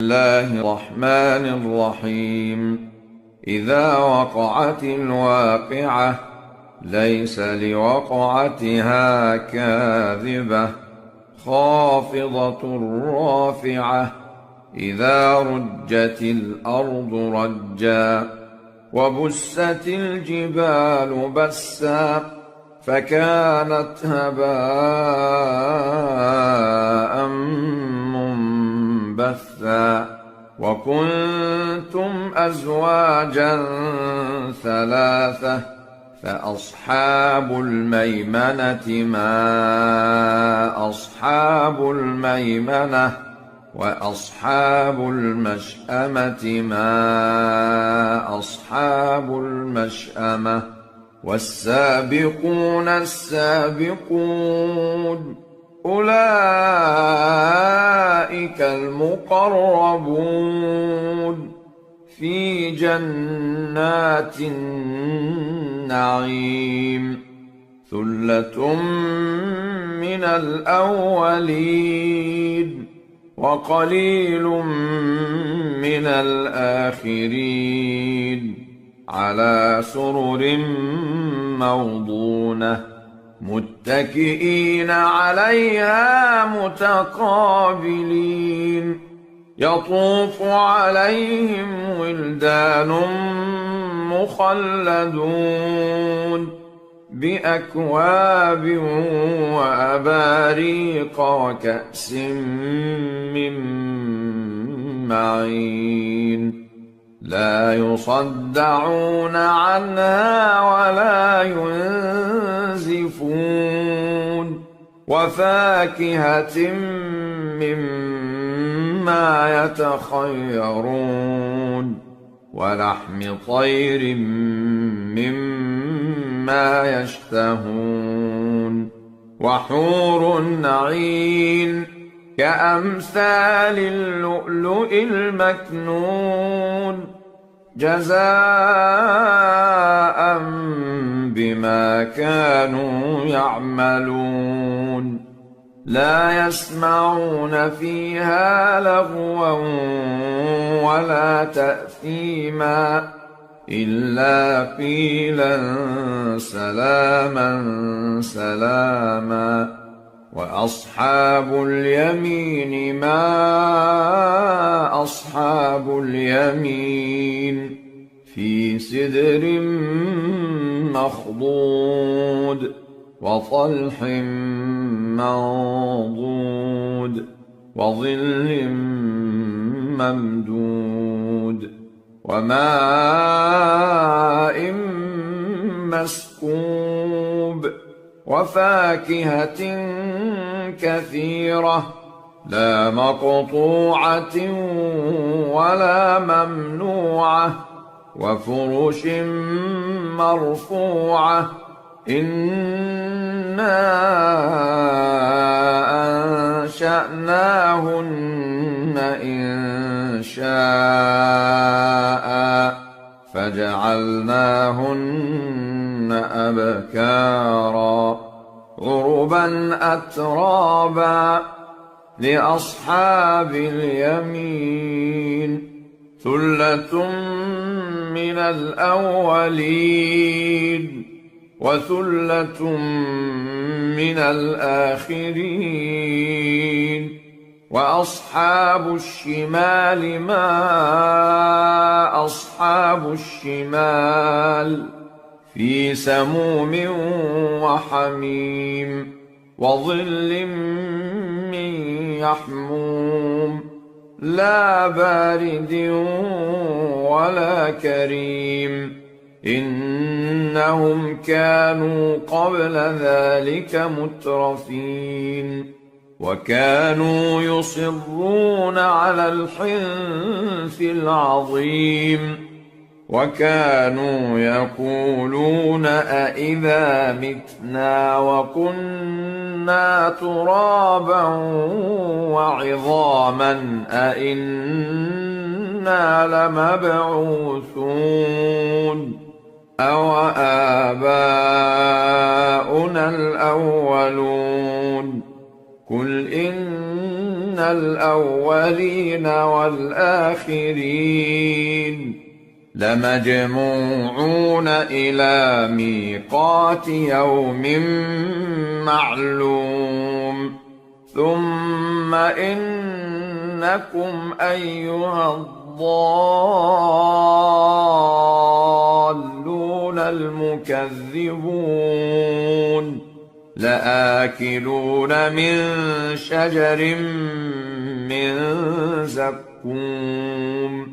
الله الرحمن الرحيم. إذا وقعت الواقعة ليس لوقعتها كاذبة خافضة رافعة إذا رجت الأرض رجا وبست الجبال بسا فكانت هباء منبثا وكنتم أزواجا ثلاثة فأصحاب الميمنة ما أصحاب الميمنة وأصحاب المشأمة ما أصحاب المشأمة والسابقون السابقون أولئك المقربون في جنات النعيم ثلة من الأولين وقليل من الآخرين على سرر موضونة متكئين عليها متقابلين يطوف عليهم ولدان مخلدون بأكواب وأباريق وكأس من معين لا يصدعون عنها ولا ينزفون وفاكهة مما يتخيرون ولحم طير مما يشتهون وحور عين كأمثال اللؤلؤ المكنون جزاء بما كانوا يعملون لا يسمعون فيها لغوا ولا تأثيما إلا قيلا سلاما سلاما وأصحاب اليمين ما أصحاب اليمين في سدر مخضود وطلح منضود وظل ممدود وماء مسكوب وفاكهة كثيرة لا مقطوعة ولا ممنوعة وفرش مرفوعة إنا أنشأناهن إنشاء فجعلناهن أبكارا عربا أترابا لأصحاب اليمين ثلة من الأولين وثلة من الآخرين وأصحاب الشمال ما أصحاب الشمال في سموم وحميم وظل من يحموم لا بارد ولا كريم إنهم كانوا قبل ذلك مترفين وكانوا يصرون على الحنث العظيم وكانوا يقولون أإذا متنا وكنا ترابا وعظاما أإنا لمبعوثون أو آباؤنا الأولون قل إن الأولين والآخرين لمجموعون إلى ميقات يوم معلوم ثم إنكم أيها الضالون المكذبون لآكلون من شجر من زقوم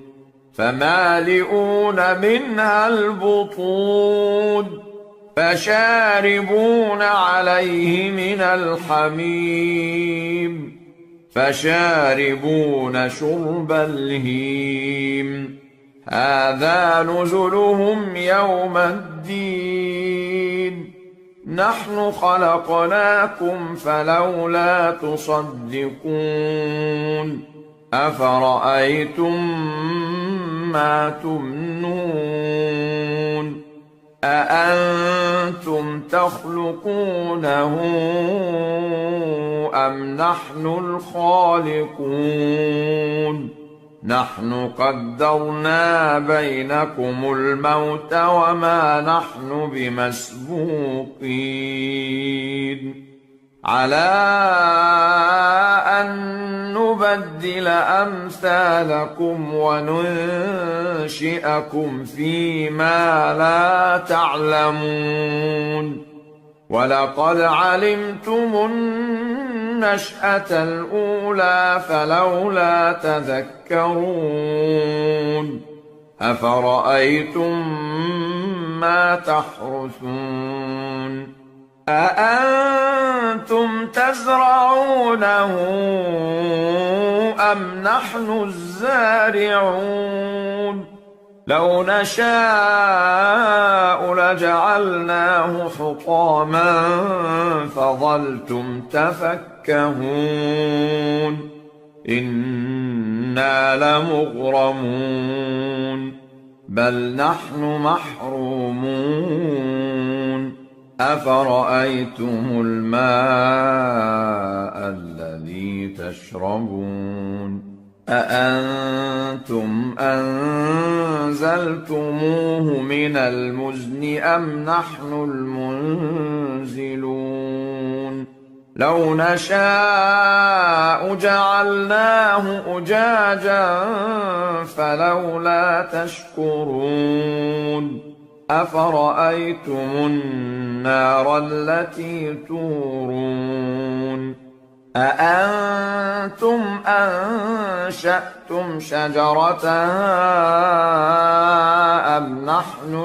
فمالئون منها البطون فشاربون عليه من الحميم فشاربون شرب الهيم هذا نزلهم يوم الدين نحن خلقناكم فلولا تصدقون أفرأيتم ما تمنون أأنتم تخلقونه أم نحن الخالقون نحن قدرنا بينكم الموت وما نحن بمسبوقين على أن نبدل أمثالكم وننشئكم فيما لا تعلمون ولقد علمتم النشأة الأولى فلولا تذكرون أفرأيتم ما تحرثون أأنتم تزرعونه أم نحن الزارعون لو نشاء لجعلناه حطاما فظلتم تفكهون إنا لمغرمون بل نحن محرومون أفرأيتم الماء الذي تشربون أأنتم أنزلتموه من المزن أم نحن المنزلون لو نشاء جعلناه أجاجا فلولا تشكرون أفرأيتم النار التي تورون أأنتم أنشأتم شجرتها أم نحن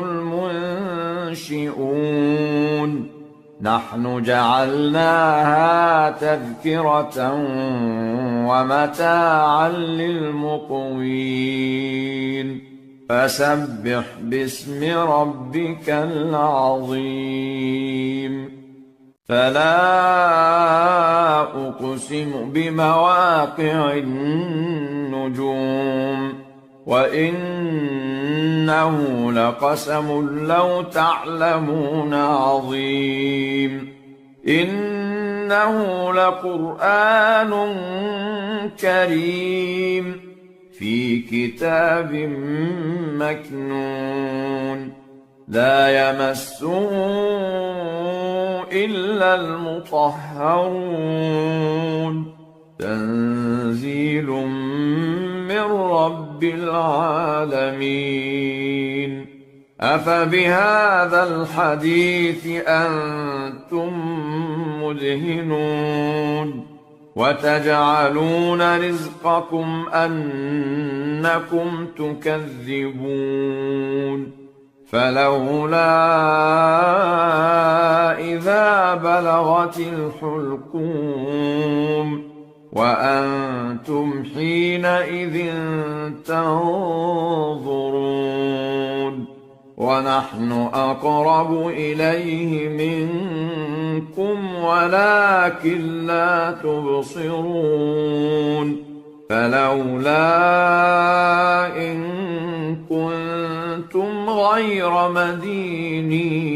المنشئون نحن جعلناها تذكرة ومتاعا للمقوين فسبح باسم ربك العظيم فلا أقسم بمواقع النجوم وإنه لقسم لو تعلمون عظيم إنه لقرآن كريم في كتاب مكنون لا يمسه إلا المطهرون تنزيل من رب العالمين أفبهذا الحديث أنتم مدهنون وتجعلون رزقكم أنكم تكذبون فلولا إذا بلغت الحلقوم وأنتم حينئذ تنظرون ونحن أقرب إليه منكم ولكن لا تبصرون فلولا إن كنتم غير مدينين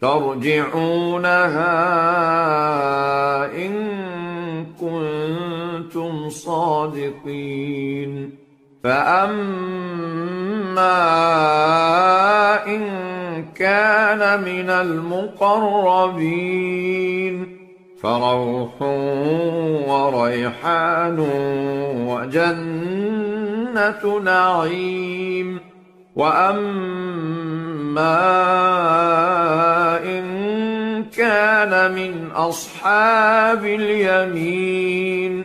ترجعونها إن كنتم صادقين. فأما إن كان من المقربين فروح وريحان وجنة نعيم. وأما إن كان من أصحاب اليمين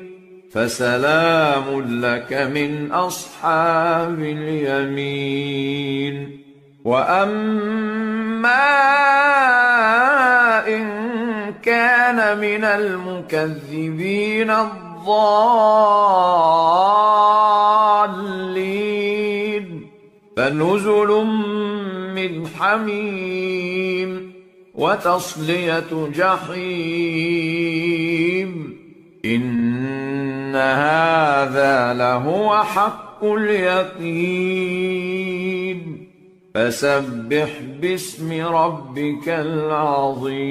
فسلام لك من أصحاب اليمين. وأما إن كان من المكذبين الضالين فنزل من حميم وتصلية جحيم. إن هذا لهو حق اليقين. فسبح باسم ربك العظيم.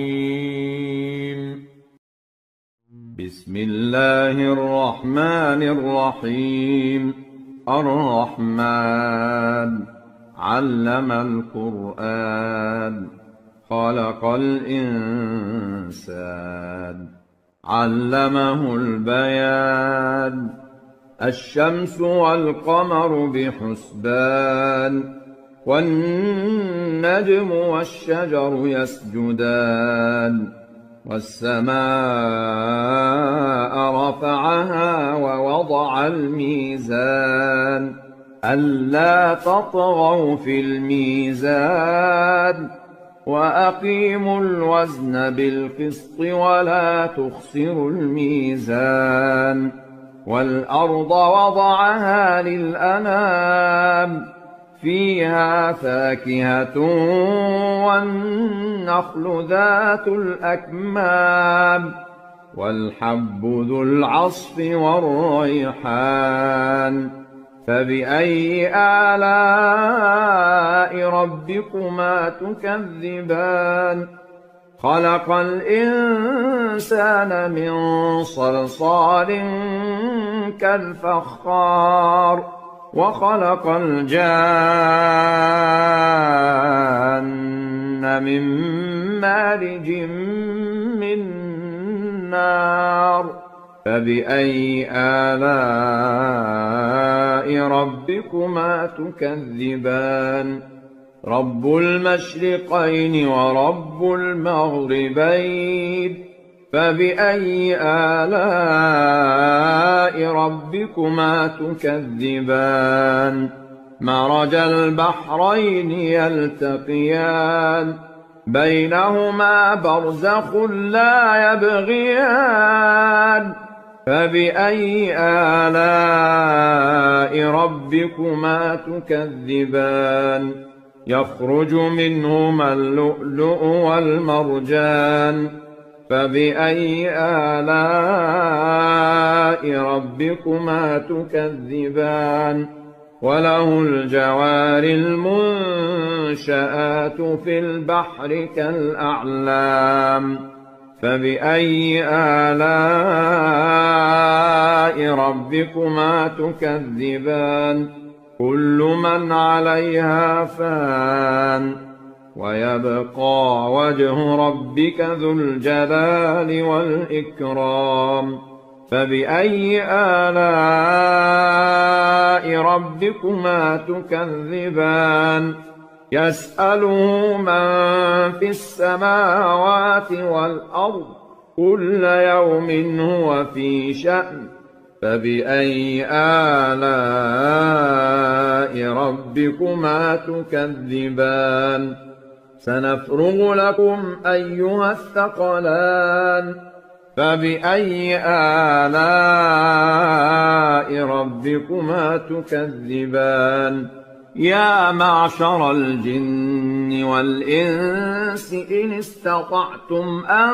بسم الله الرحمن الرحيم. الرحمن علم القرآن خلق الإنسان علمه البيان. الشمس والقمر بحسبان والنجم والشجر يسجدان. والسماء رفعها ووضع الميزان ألا تطغوا في الميزان وأقيموا الوزن بالقسط ولا تخسروا الميزان. والأرض وضعها للأنام فيها فاكهة والنخل ذات الأكمام والحب ذو العصف والريحان. فبأي آلاء ربكما تكذبان؟ خلق الإنسان من صلصال كالفخار وخلق الجان من مارج من نار. فبأي آلاء ربكما تكذبان؟ رب المشرقين ورب المغربين. فبأي آلاء ربكما تكذبان؟ مرج البحرين يلتقيان بينهما برزخ لا يبغيان. فبأي آلاء ربكما تكذبان؟ يخرج منهما اللؤلؤ والمرجان. فبأي آلاء ربكما تكذبان؟ وله الجوار المنشآت في البحر كالأعلام. فبأي آلاء ربكما تكذبان؟ كل من عليها فان ويبقى وجه ربك ذو الجلال والإكرام. فبأي آلاء ربكما تكذبان؟ يسأله من في السماوات والأرض كل يوم هو في شأن. فبأي آلاء ربكما تكذبان؟ سنفرغ لكم أيها الثقلان. فبأي آلاء ربكما تكذبان؟ يا معشر الجن والإنس إن استطعتم أن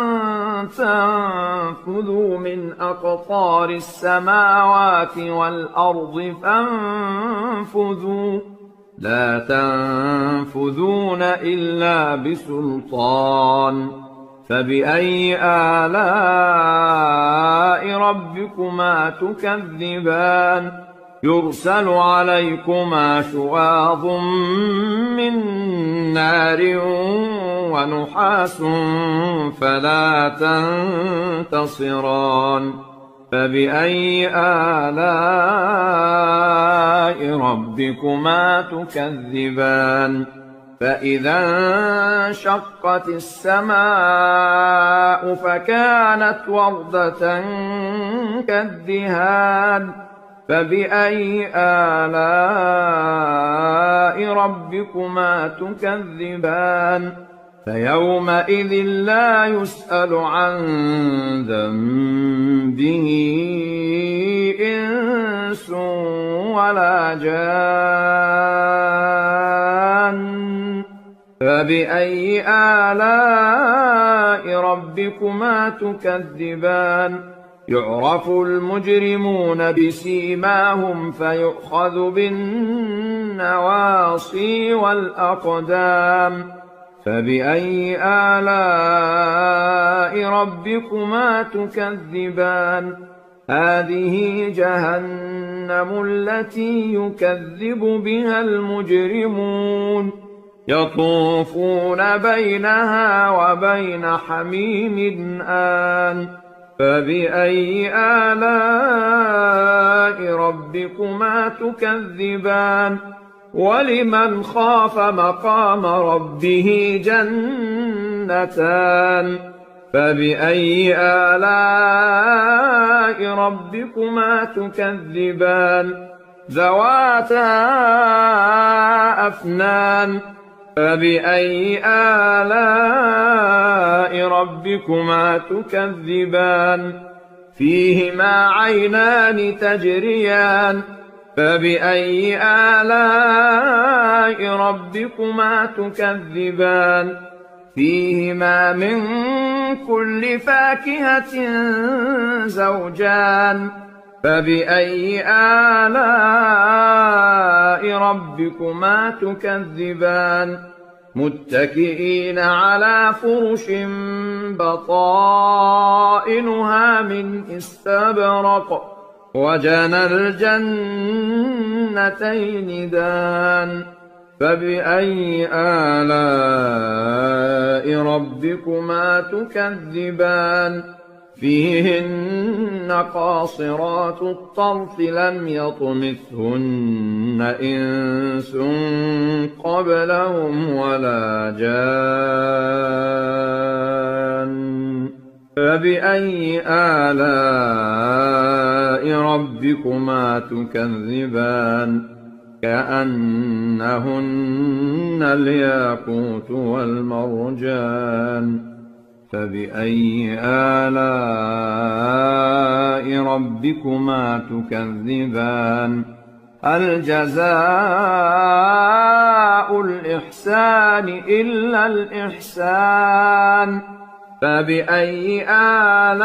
تنفذوا من أقطار السماوات والأرض فانفذوا لا تنفذون إلا بسلطان فبأي آلاء ربكما تكذبان يرسل عليكما شواظ من نار ونحاس فلا تنتصران فبأي آلاء ربكما تكذبان فإذا انشقت السماء فكانت وردة كالدهان فبأي آلاء ربكما تكذبان فيومئذ لا يسأل عن ذنبه إنس ولا جان فبأي آلاء ربكما تكذبان يعرف المجرمون بسيماهم فيؤخذ بالنواصي والأقدام فبأي آلاء ربكما تكذبان هذه جهنم التي يكذب بها المجرمون يطوفون بينها وبين حميم آن فبأي آلاء ربكما تكذبان ولمن خاف مقام ربه جنتان فبأي آلاء ربكما تكذبان ذواتا أفنان فبأي آلاء ربكما تكذبان فيهما عينان تجريان فبأي آلاء ربكما تكذبان فيهما من كل فاكهة زوجان فبأي آلاء ربكما تكذبان متكئين على فرش بطائنها من استبرق وجنى الجنتين دان فبأي آلاء ربكما تكذبان فيهن قاصرات الطرف لم يطمثهن إنس قبلهم ولا جان فبأي آلاء ربكما تكذبان كأنهن الياقوت والمرجان فبأي آلاء ربكما تكذبان هل جزاء الإحسان إلا الإحسان فبأي آلاء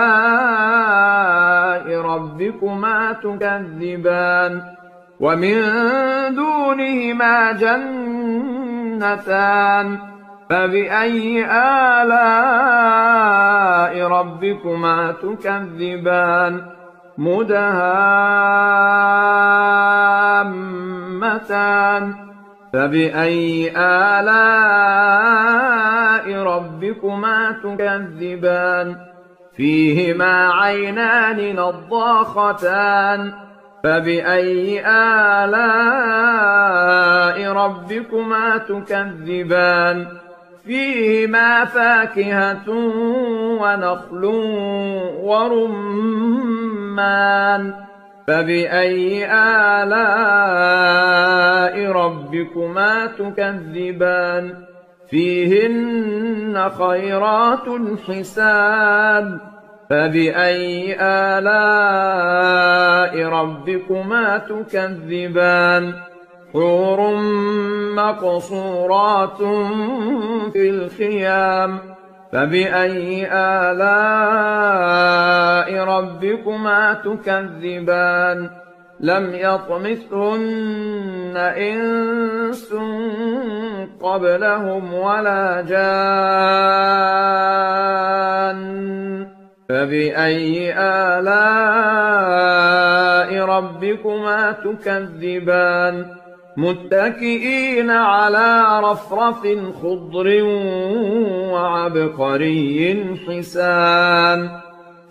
ربكما تكذبان ومن دونهما جنتان فبأي آلاء ربكما تكذبان مدهامتان فبأي آلاء ربكما تكذبان فيهما عينان نضاختان فبأي آلاء ربكما تكذبان فيهما فاكهة ونخل ورمان فبأي آلاء ربكما تكذبان فيهن خيرات حسان فبأي آلاء ربكما تكذبان حور مقصورات في الخيام فبأي آلاء ربكما تكذبان لم يطمثهن إنس قبلهم ولا جان فبأي آلاء ربكما تكذبان متكئين على رفرف خضر وعبقري حسان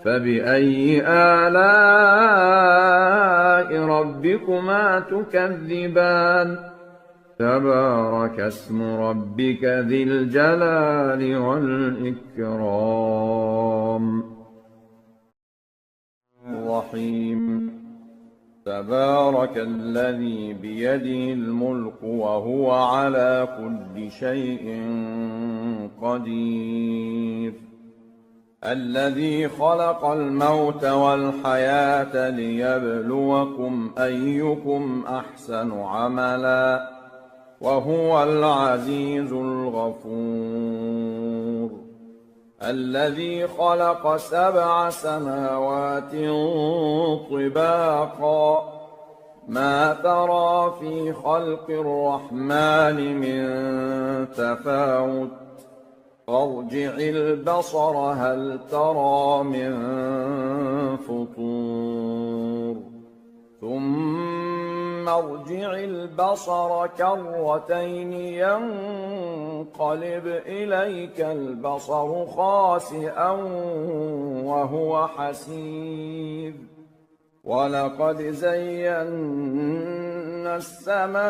فبأي آلاء ربكما تكذبان تبارك اسم ربك ذي الجلال والإكرام الرحيم تبارك الذي بيده الملك وهو على كل شيء قدير الذي خلق الموت والحياة ليبلوكم أيكم أحسن عملا وهو العزيز الغفور الذي خلق 7 سماوات طباقا ما ترى في خلق الرحمن من تفاوت فارجع البصر هل ترى من فطور ثم ارجع البصر كرتين ينقلب إليك البصر خاسئا وهو حسير ولقد زينا السماء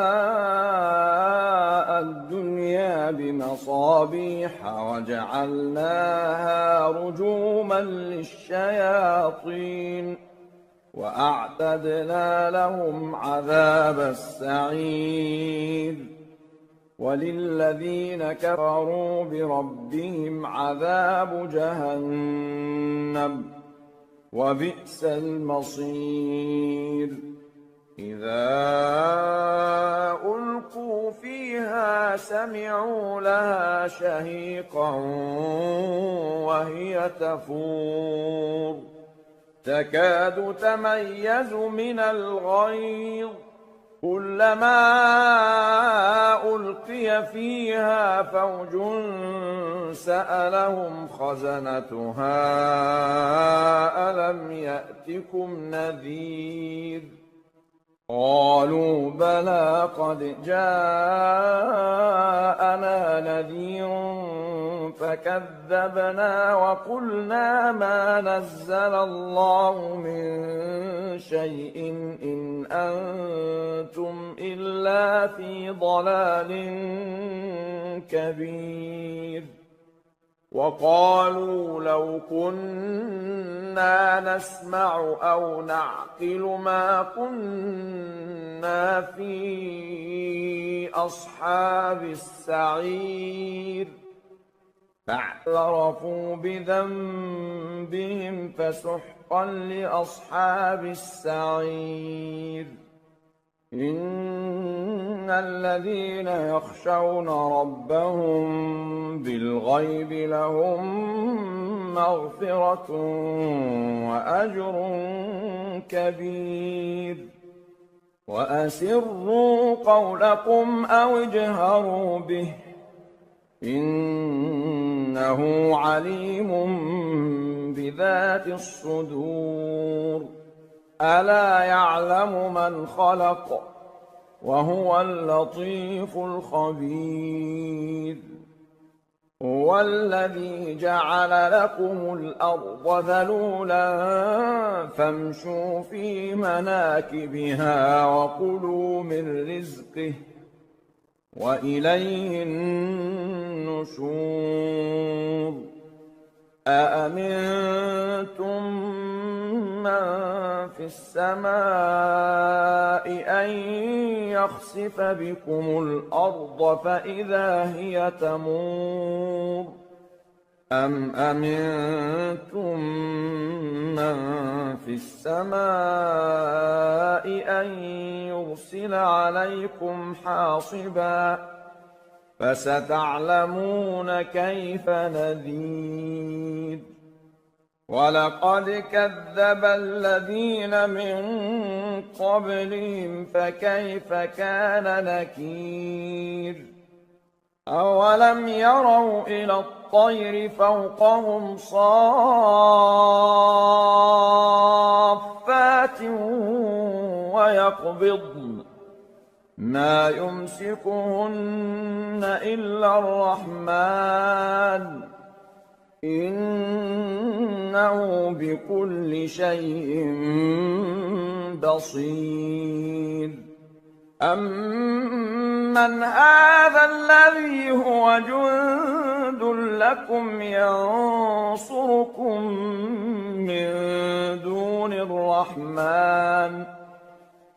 الدنيا بمصابيح وجعلناها رجوما للشياطين وأعتدنا لهم عذاب السعير وللذين كفروا بربهم عذاب جهنم وبئس المصير إذا ألقوا فيها سمعوا لها شهيقا وهي تفور تكاد تميز من الغيظ كلما ألقي فيها فوج سألهم خزنتها ألم يأتكم نذير قالوا بلى قد جاءنا نذير فكذبنا وقلنا ما نزل الله من شيء إن أنتم إلا في ضلال كبير وقالوا لو كنا نسمع أو نعقل ما كنا في أصحاب السعير فاعترفوا بذنبهم فسحقا لأصحاب السعير إن الذين يخشون ربهم بالغيب لهم مغفرة وأجر كبير وأسروا قولكم أو اجهروا به إنه عليم بذات الصدور ألا يعلم من خلق وهو اللطيف الخبير هو الذي جعل لكم الأرض ذلولا فامشوا في مناكبها وكلوا من رزقه وإليه النشور أأمنتم من في السماء أن يخسف بكم الأرض فإذا هي تمور أم أمنتم من في السماء أن يرسل عليكم حاصبا فستعلمون كيف نذير ولقد كذب الذين من قبلهم فكيف كان نكير أولم يروا إلى الطير فوقهم صافات ويقبضن ما يمسكهن إلا الرحمن إنه بكل شيء بصير أمن هذا الذي هو جند لكم ينصركم من دون الرحمن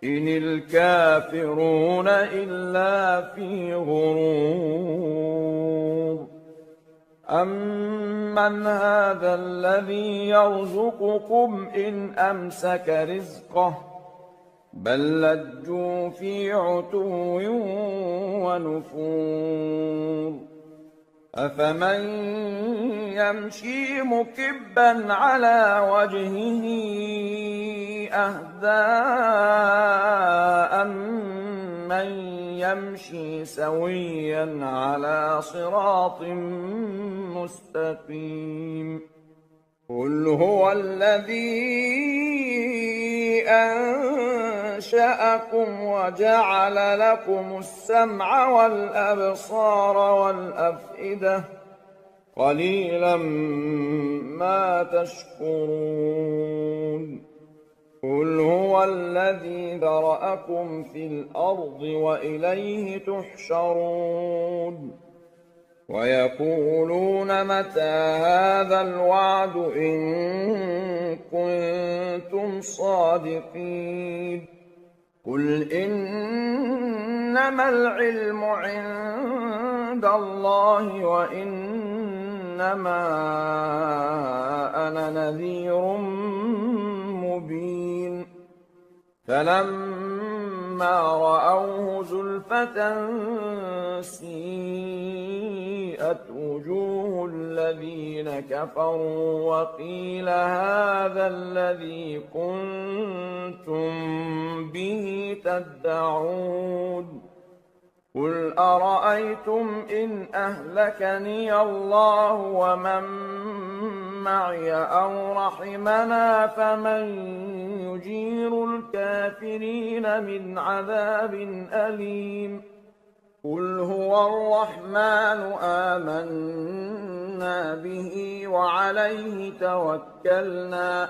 إن الكافرون إلا في غرور أمن هذا الذي يرزقكم إن أمسك رزقه بل لجوا في عتو ونفور أفمن يمشي مكبا على وجهه أهدى أمن يمشي سويا على صراط مستقيم قل هو الذي أنشأكم وجعل لكم السمع والأبصار والأفئدة قليلا ما تشكرون قل هو الذي ذرأكم في الأرض وإليه تحشرون ويقولون متى هذا الوعد إن كنتم صادقين قل إنما العلم عند الله وإنما أنا نذير مبين فلما رأوه زلفة سيئت وجوه الذين كفروا وقيل هذا الذي كنتم به تدعون قل أرأيتم إن أهلكني الله ومن معي أو رحمنا فمن يجير الكافرين من عذاب أليم قل هو الرحمن آمنا به وعليه توكلنا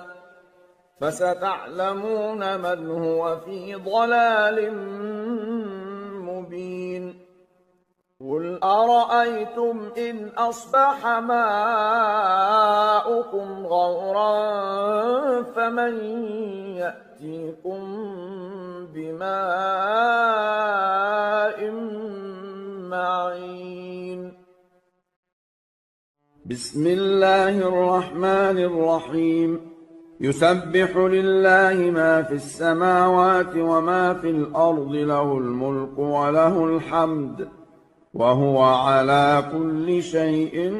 فستعلمون من هو في ضلال مبين قل أرأيتم إن أصبح ماؤكم غورا فمن يأتيكم بماء معين بسم الله الرحمن الرحيم يسبح لله ما في السماوات وما في الأرض له الملك وله الحمد وهو على كل شيء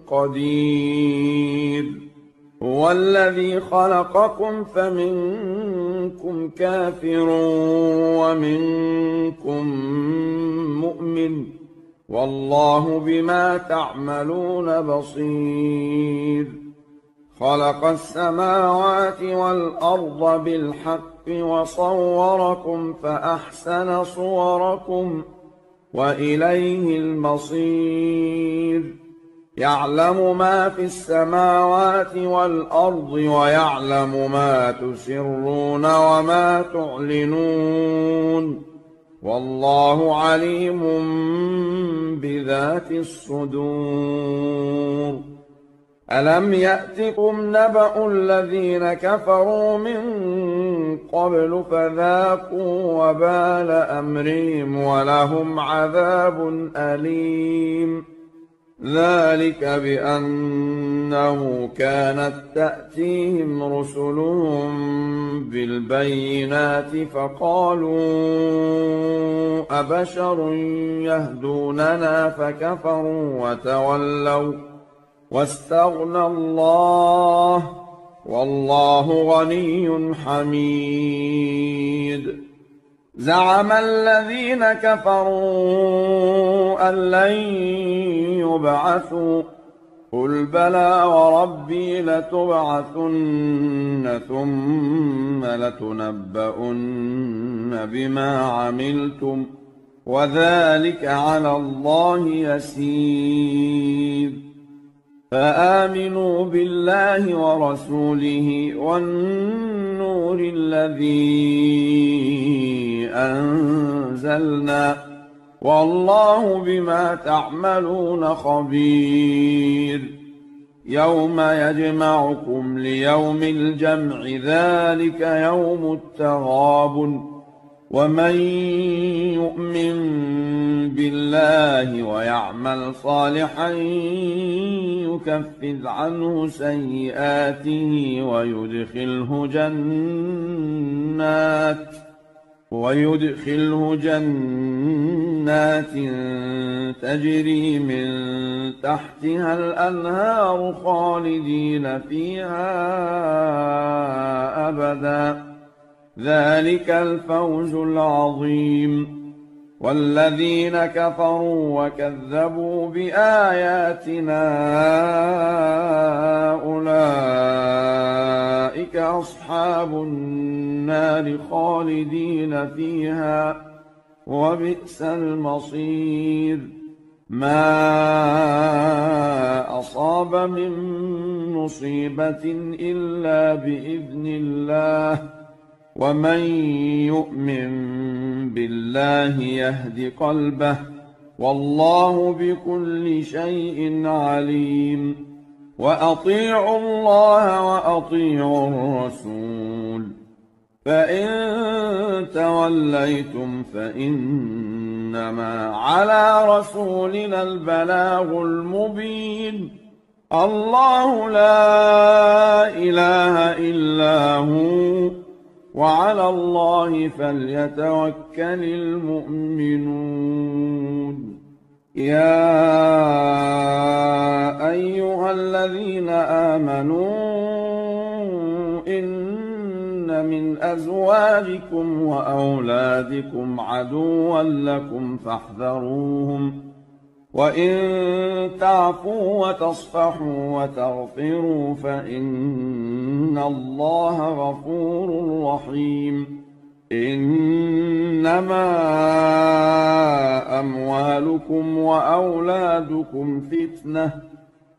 قدير هو الذي خلقكم فمنكم كافر ومنكم مؤمن والله بما تعملون بصير خلق السماوات والأرض بالحق وصوركم فأحسن صوركم وإليه المصير يعلم ما في السماوات والأرض ويعلم ما تسرون وما تعلنون والله عليم بذات الصدور ألم يأتكم نبأ الذين كفروا من قبل فذاقوا وبال أمرهم ولهم عذاب أليم ذلك بأنه كانت تأتيهم رسلهم بالبينات فقالوا أبشر يهدوننا فكفروا واستغنى الله والله غني حميد. زعم الذين كفروا أن لن يبعثوا قل بلى وربي لتبعثن ثم لتنبؤن بما عملتم وذلك على الله يسير. فآمنوا بالله ورسوله والنور الذي أنزلنا والله بما تعملون خبير. يوم يجمعكم ليوم الجمع ذلك يوم التغابن. ومن يؤمن بالله ويعمل صالحا يكفر عنه سيئاته ويدخله جنات تجري من تحتها الأنهار خالدين فيها أبدا ذلك الفوز العظيم. والذين كفروا وكذبوا بآياتنا أولئك أصحاب النار خالدين فيها وبئس المصير. ما أصاب من مصيبة إلا بإذن الله ومن يؤمن بالله يهد قلبه والله بكل شيء عليم. وأطيعوا الله وأطيعوا الرسول فإن توليتم فإنما على رسولنا البلاغ المبين. الله لا إله إلا هو وعلى الله فليتوكل المؤمنون. يا أيها الذين آمنوا إن من أزواجكم وأولادكم عدوا لكم فاحذروهم وإن تعفوا وتصفحوا وتغفروا فإن الله غفور رحيم. إنما أموالكم وأولادكم فتنة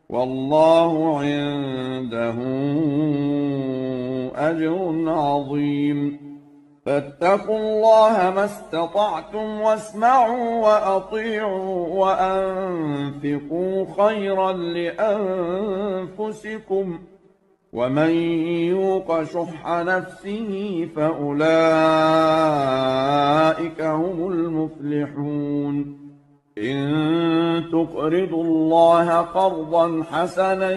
والله عنده أجر عظيم. فاتقوا الله ما استطعتم واسمعوا وأطيعوا وأنفقوا خيرا لأنفسكم ومن يوق شح نفسه فأولئك هم المفلحون. إن تقرضوا الله قرضا حسنا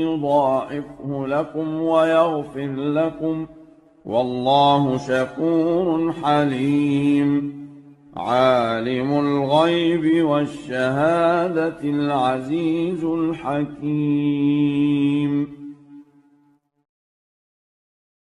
يضاعفه لكم ويغفر لكم والله شكور حليم. عالم الغيب والشهادة العزيز الحكيم.